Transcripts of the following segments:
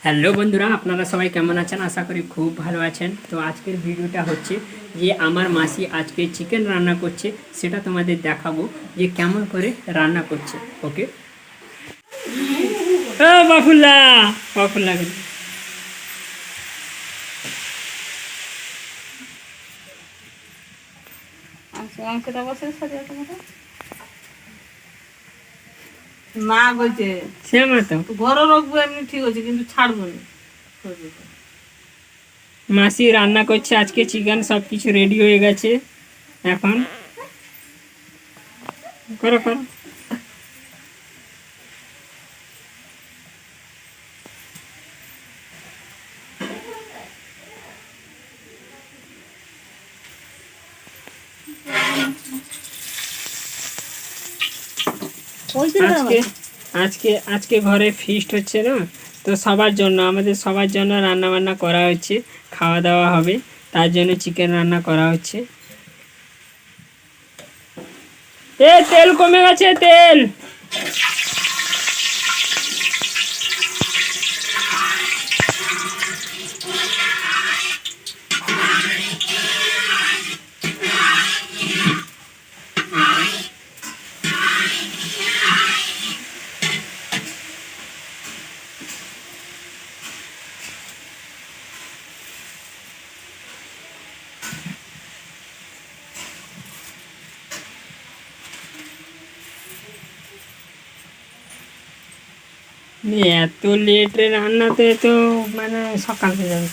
Hello বন্ধুরা, আপনারা সবাই কেমন আছেন? আশা করি খুব ভালো আছেন। তো আজকের ভিডিওটা হচ্ছে যে আমার মাসি আজকে চিকেন রান্না করছে, সেটা তোমাদের দেখাবো যে কেমন করে রান্না করছে। ওকে, বাফুল্লা বাফুল্লা না বলছে সে মতো ঘরও রাখবো, এমনি ঠিক আছে, কিন্তু ছাড়বো না। মাসি রান্না করছে আজকে চিকেন, সব কিছু রেডি হয়ে গেছে। এখন করো করো। আজকে আজকে আজকে ঘরে ফিস্ট হচ্ছে না, তো সবার জন্য, আমাদের সবার জন্য রান্না বান্না করা হচ্ছে, খাওয়া দাওয়া হবে, তার জন্য চিকেন রান্না করা হচ্ছে। তেল কমে গেছে, তেল। এত লেটে রান্নাতে তো মানে সকাল হয়ে যাবে।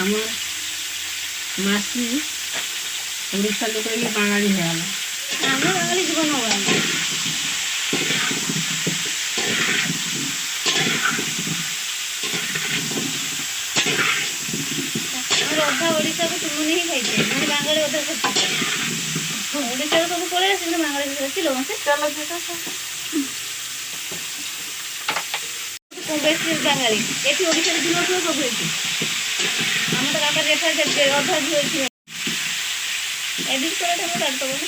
আমার মাসি উড়িষ্যার লোক হলে বাঙালি হয়ে গেল। আমরা বাঙালি জীবন হবে অধা ওড়িশাকে তুমি ହିଁ ଖାଇଛେ, ମାନେ ବାঙାଲି ଅଧା ଖାଇଛେ। ଓଡିଶାରେ ସବୁ ପଳେଇ ଆସିଲେ ବାঙାଲି କିଲୋ ମାସେ ବେଶୀ ବାঙାଲି ଏଠି ଓଡିଶାରେ ଝିଅ ଝିଅ ସବୁ ହେଇଛି। ଆମର କାକା ଜେଠା ଅଧା ଝିଅ ଝିଅ ଏଡିଟ୍ କରାଟା ମୁଁ କାଟିଦେବ ନା।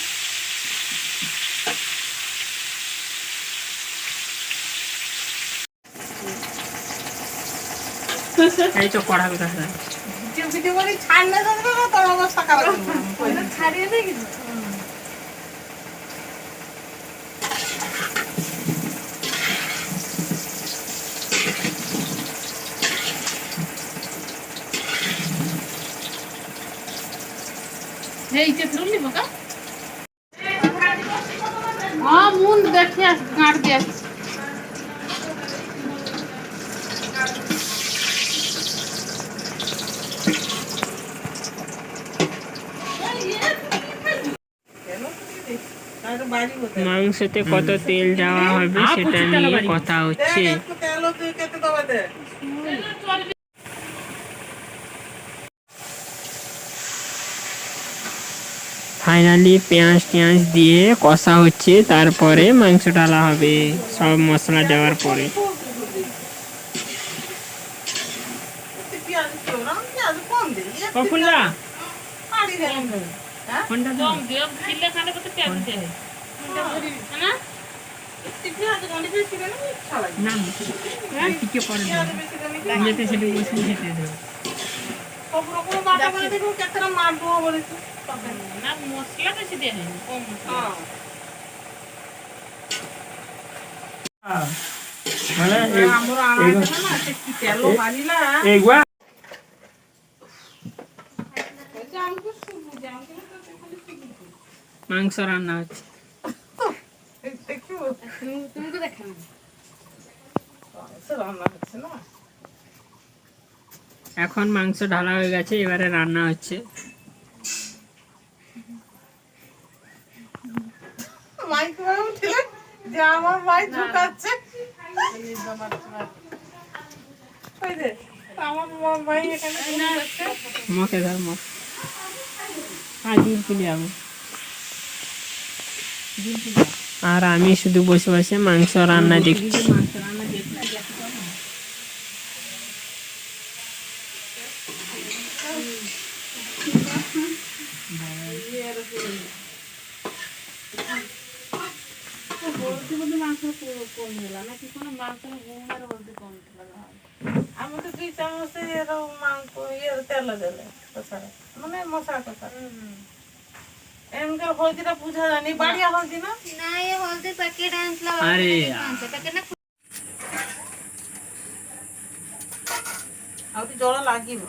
এই তো কড়া কথা ভিডিও করে ছাড়লে তো তোর অবস্থা খারাপ হবে, ছাড়িয়ে দে কিন্তু। এইটা ফিরুন নিব কা হ্যাঁ মুন দেখি আস গাড় দিয়ে আস মাংসতে কত তেল দেওয়া হবে সেটা নিয়ে কথা হচ্ছে। ফাইনালি পেঁয়াজ টেঁয়াজ দিয়ে কষা হচ্ছে, তারপরে মাংস ঢালা হবে সব মশলা দেওয়ার পরে। প্রফুল্লা কোনটা দাও? কিলে খানে কত পেঁয়াজ দিয়ে না না টিকে পরে যেতে সেটা বসে খেতে দেবো। না মশলা বেশি দিয়ে কম মানে আমরা তেল বাজিলা মাংস রান্না হচ্ছে। এখন মাংস ঢালা হয়ে গেছে, এবারে রান্না হচ্ছে। আমার মাই ঢুকাচ্ছে আমার মাই এখানে ঢুকাচ্ছে। মকে ধর মক দিন তুলি আমি, আর আমি শুধু বসে বসে মাংস রান্না দেখছি। আমি তো 2 চামচ এরকম মাংস তেল দিলে মানে মশলা কষা এমনি হলদিটা বুঝা যায়নি, বাড়িয়া হলদি না না এ হলদি প্যাকেট আনছিলাম আরে প্যাকেট না আর জল লাগিব।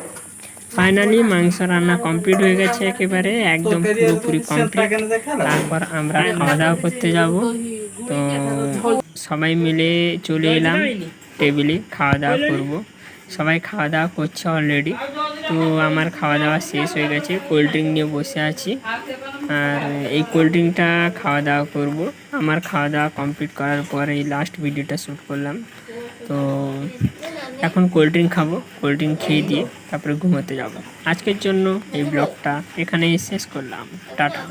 ফাইনালি মাংস রান্না কমপ্লিট হয়ে গেছে, একেবারে একদম পুরোপুরি কমপ্লিট। তারপর আমরা খাওয়া দাওয়া করতে যাব। তো সবাই মিলে চলে এলাম টেবিলে, খাওয়া দাওয়া করব। সবাই খাওয়া দাওয়া করছে অলরেডি। তো আমার খাওয়া দাওয়া শেষ হয়ে গেছে, কোল্ড ড্রিঙ্ক নিয়ে বসে আছি। আর এই কোল্ড ড্রিঙ্কটা খাওয়া দাওয়া করব। আমার খাওয়া দাওয়া কমপ্লিট করার পরে এই লাস্ট ভিডিওটা শ্যুট করলাম। তো এখন কোল্ড ড্রিঙ্ক খাবো, কোল্ড ড্রিঙ্ক খেয়ে দিয়ে তারপরে ঘুমোতে যাব। আজকের জন্য এই ব্লগটা এখানেই শেষ করলাম। টাটা।